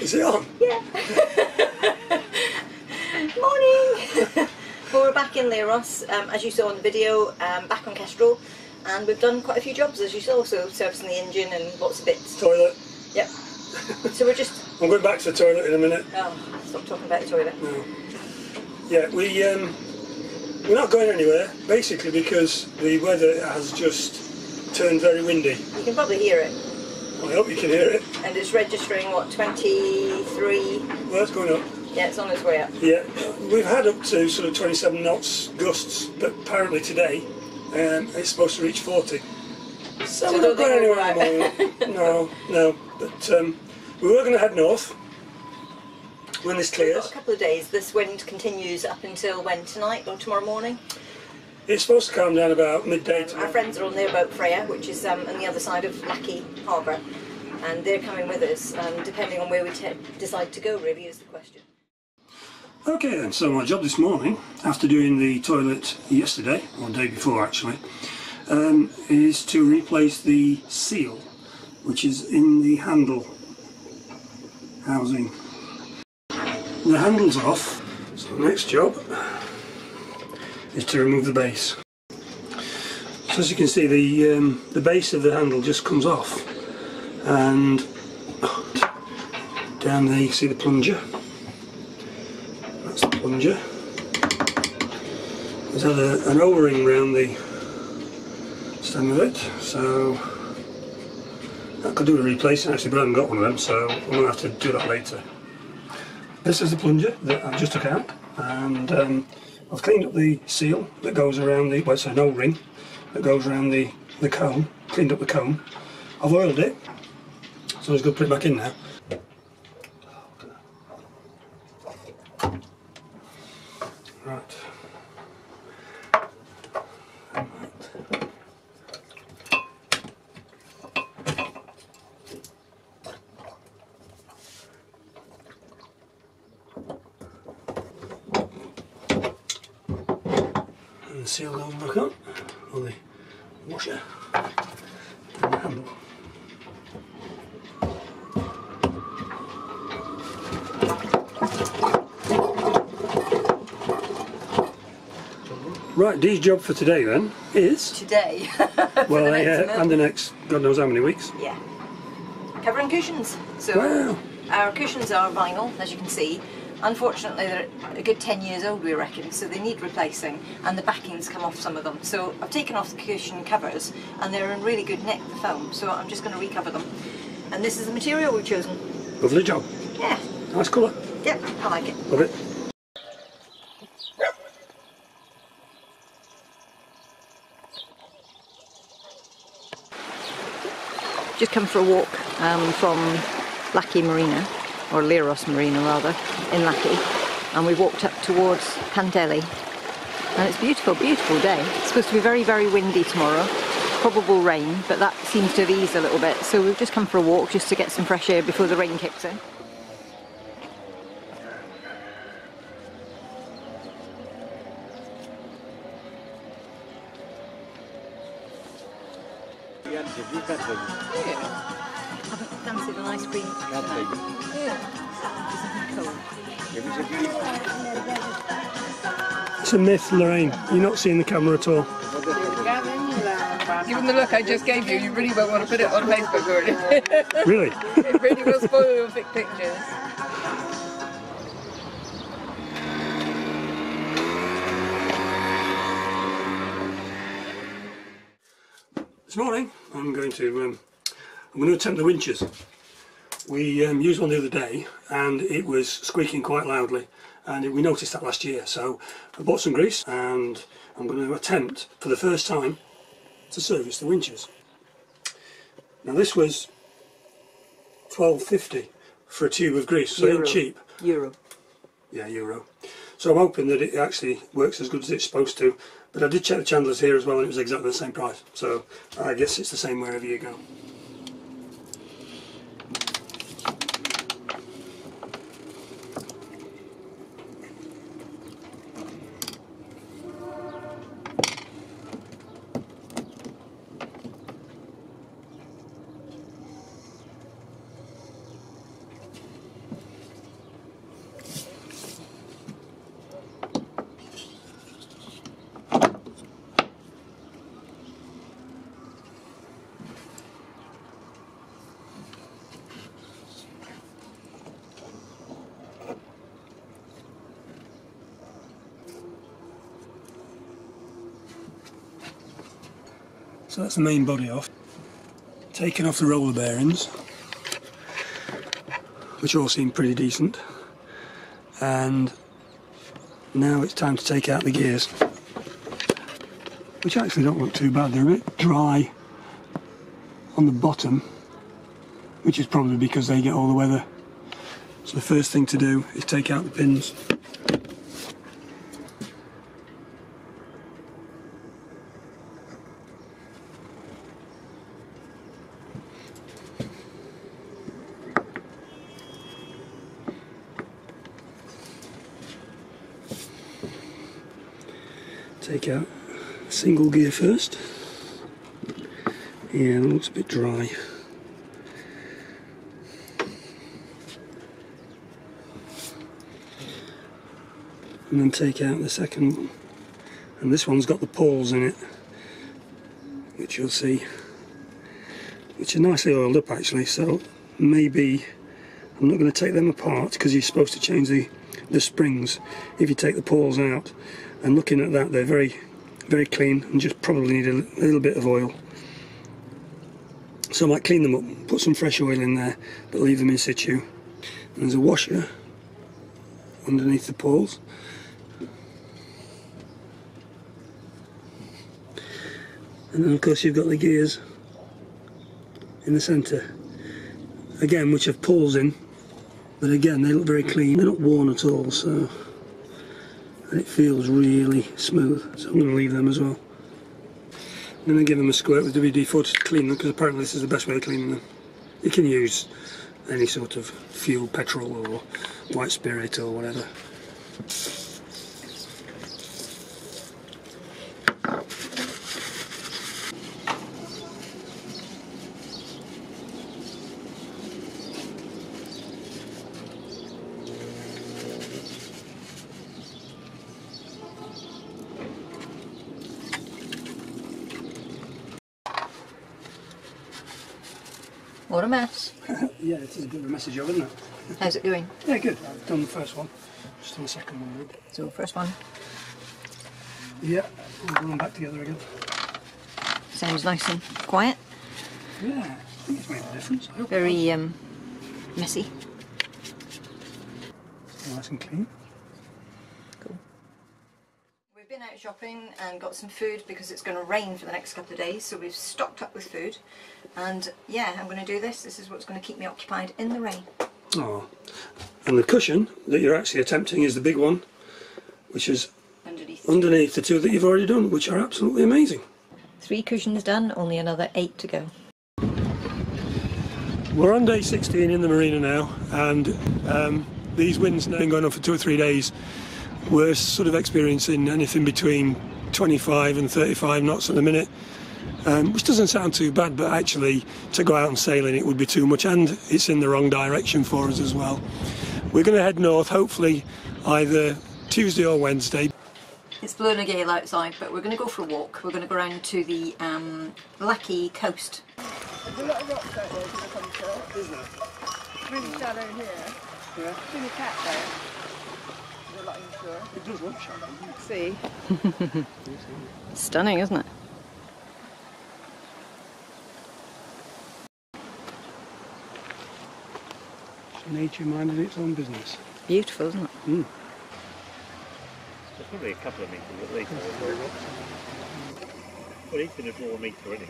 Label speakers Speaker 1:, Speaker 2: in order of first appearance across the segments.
Speaker 1: Is it on?
Speaker 2: Yeah. Morning! Well, we're back in Leros, as you saw in the video, back on Kejstral, and we've done quite a few jobs as you saw, so servicing the engine and lots of bits.
Speaker 1: Toilet.
Speaker 2: Yep. So we're just...
Speaker 1: I'm going back to the toilet in a minute.
Speaker 2: Oh, stop talking about the toilet.
Speaker 1: No. Yeah, we're not going anywhere, basically because the weather has just turned very windy.
Speaker 2: You can probably hear it.
Speaker 1: I hope you can hear it.
Speaker 2: And it's registering, what, 23?
Speaker 1: Well, it's going up.
Speaker 2: Yeah, it's on its way up.
Speaker 1: Yeah, we've had up to sort of 27 knots gusts, but apparently today it's supposed to reach 40. So we're not going anywhere anymore. No. But we were going to head north when this clears.
Speaker 2: We've got a couple of days. This wind continues up until when, tonight or tomorrow morning?
Speaker 1: It's supposed to calm down about midday tomorrow.
Speaker 2: Our friends are on their boat, Freya, which is on the other side of Lackey Harbour, and they're coming with us, depending on where we decide to go, really, is the question.
Speaker 1: Okay then, so my job this morning, after doing the toilet yesterday, or the day before actually, is to replace the seal, which is in the handle housing. The handle's off, so the next job is to remove the base. So as you can see, the base of the handle just comes off, and down there you can see the plunger. That's the plunger. There's had an O-ring around the stem of it, so that could do a replacing actually, but I haven't got one of them, so I'm going to have to do that later. This is the plunger that I just took out, and I've cleaned up the seal that goes around the, well, it's an O-ring that goes around the comb, cleaned up the comb. I've oiled it, so I'm just going to put it back in now. Right. And the seal goes back on, or the washer, and the handle. Right, Dee's job for today then is...
Speaker 2: Today.
Speaker 1: Well, and the next, God knows how many weeks.
Speaker 2: Yeah. Covering cushions. So
Speaker 1: wow.
Speaker 2: Our cushions are vinyl, as you can see. Unfortunately, they're a good 10 years old, we reckon, so they need replacing, and the backings come off some of them. So I've taken off the cushion covers, and they're in really good nick, the foam, so I'm just going to recover them. And this is the material we've chosen.
Speaker 1: Lovely job.
Speaker 2: Yeah.
Speaker 1: Nice colour.
Speaker 2: Yep, I like it.
Speaker 1: Love it.
Speaker 2: Just come for a walk from Lackey Marina, or Leros Marina rather, in Lackey, and we walked up towards Pandelli, and it's a beautiful, beautiful day. It's supposed to be very, very windy tomorrow, probable rain, but that seems to have eased a little bit, so we've just come for a walk just to get some fresh air before the rain kicks in. I haven't fancied an ice cream.
Speaker 1: It's a myth, Lorraine. You're not seeing the camera at all.
Speaker 3: Given the look I just gave you, you really won't want to put it on Facebook or anything.
Speaker 1: Really?
Speaker 3: It really will spoil your pictures.
Speaker 1: This morning I'm going to attempt the winches. We used one the other day and it was squeaking quite loudly, and we noticed that last year, so I bought some grease and I'm going to attempt for the first time to service the winches. Now this was £12.50 for a tube of grease, so it's cheap.
Speaker 2: Euro.
Speaker 1: Yeah, euro. So I'm hoping that it actually works as good as it's supposed to, but I did check the chandlers here as well and it was exactly the same price, so I guess it's the same wherever you go. So that's the main body off. Taking off the roller bearings, which all seem pretty decent. And now it's time to take out the gears, which actually don't look too bad. They're a bit dry on the bottom, which is probably because they get all the weather. So the first thing to do is take out the pins. Take out a single gear first. Yeah, that looks a bit dry. And then take out the second one. And this one's got the pawls in it, which you'll see, which are nicely oiled up actually, so maybe I'm not going to take them apart because you're supposed to change the springs if you take the pawls out. And looking at that, they're very, very clean and just probably need a little bit of oil. So I might clean them up, put some fresh oil in there, but leave them in situ. And there's a washer underneath the pawls. And then of course you've got the gears in the centre, again, which have pawls in, but again they look very clean, they're not worn at all, so and it feels really smooth, so I'm going to leave them as well. And then I give them a squirt with WD-40 to clean them, because apparently this is the best way of cleaning them. You can use any sort of fuel, petrol or white spirit or whatever.
Speaker 2: What a mess.
Speaker 1: Yeah, it is a bit of a message of, isn't it?
Speaker 2: How's it going?
Speaker 1: Yeah, good. I've done the first one. Just on the second one.
Speaker 2: So, first one.
Speaker 1: Yeah, we'll put them back together again.
Speaker 2: Sounds nice and quiet.
Speaker 1: Yeah, I think it's made a difference. I hope
Speaker 2: Very messy.
Speaker 1: nice and clean.
Speaker 2: Cool. We've been out shopping and got some food because it's going to rain for the next couple of days, so we've stocked up with food. And yeah, I'm going to do this. This is what's going to keep me occupied in the rain.
Speaker 1: Oh, and the cushion that you're actually attempting is the big one, which is underneath the two that you've already done, which are absolutely amazing.
Speaker 2: 3 cushions done, only another 8 to go.
Speaker 1: We're on day 16 in the marina now, and these winds have been going on for 2 or 3 days. We're sort of experiencing anything between 25 and 35 knots at the minute, which doesn't sound too bad, but actually to go out and sailing it would be too much, and it's in the wrong direction for us as well. We're going to head north, hopefully either Tuesday or Wednesday.
Speaker 2: It's blowing a gale outside, but we're going to go for a walk. We're going to go around to the Lackey coast.
Speaker 3: There's a lot of rocks out there to look on shore.
Speaker 1: Is there?
Speaker 3: It's really shallow in here.
Speaker 1: Yeah.
Speaker 3: It's really cat there. There's a lot inshore.
Speaker 1: It does look shallow.
Speaker 3: See?
Speaker 2: Stunning, isn't it?
Speaker 1: Nature minded its own business.
Speaker 2: Beautiful, isn't it?
Speaker 1: Mm.
Speaker 4: There's probably a couple of metres at least. Well, he's going to draw a metre, isn't he?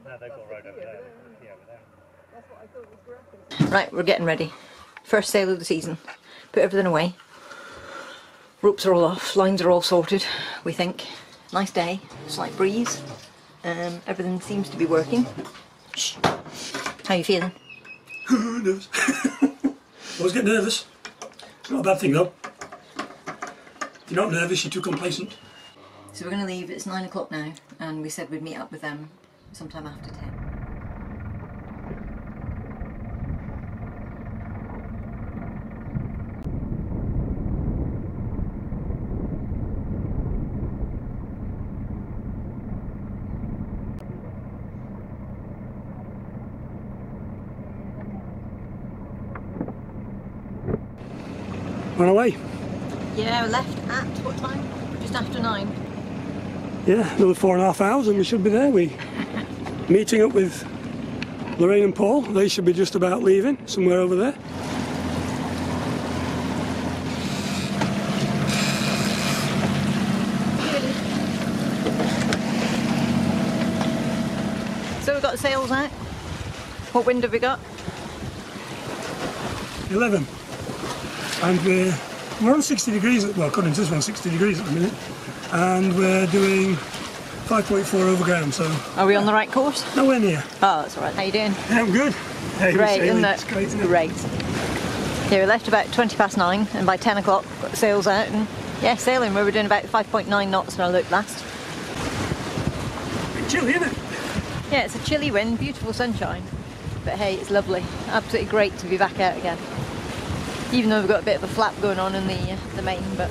Speaker 4: No, they've got a road over there. Yeah, over there.
Speaker 3: That's what I thought was gravel.
Speaker 2: Right, we're getting ready. First sail of the season. Put everything away. Ropes are all off, lines are all sorted, we think. Nice day, slight breeze. Everything seems to be working. Shh. How are you feeling?
Speaker 1: Nervous. Always get nervous. It's not a bad thing though. If you're not nervous, you're too complacent.
Speaker 2: So we're going to leave, it's 9 o'clock now, and we said we'd meet up with them sometime after 10.
Speaker 1: On our way.
Speaker 2: Yeah, we left at what time? Just after 9.
Speaker 1: Yeah, another 4.5 hours and we should be there. We meeting up with Lorraine and Paul. They should be just about leaving, somewhere over there.
Speaker 2: So we've got the sails out. What wind have we got?
Speaker 1: 11. And we're on 60 degrees, well according to this one 60 degrees at the minute. And we're doing 5.4 over ground, so...
Speaker 2: Are we on the right course?
Speaker 1: Nowhere near.
Speaker 2: Oh, that's all right. How you doing?
Speaker 1: Yeah, I'm good. Hey,
Speaker 2: Great,
Speaker 1: sailing.
Speaker 2: isn't it?
Speaker 1: It's great, isn't it?
Speaker 2: Great. Yeah, we left about 9:20 and by 10 o'clock got the sails out and yeah, sailing. We were doing about 5.9 knots when I looked last.
Speaker 1: It's chilly, isn't it?
Speaker 2: Yeah, it's a chilly wind, beautiful sunshine. But hey, it's lovely. Absolutely great to be back out again. Even though we've got a bit of a flap going on in the main, but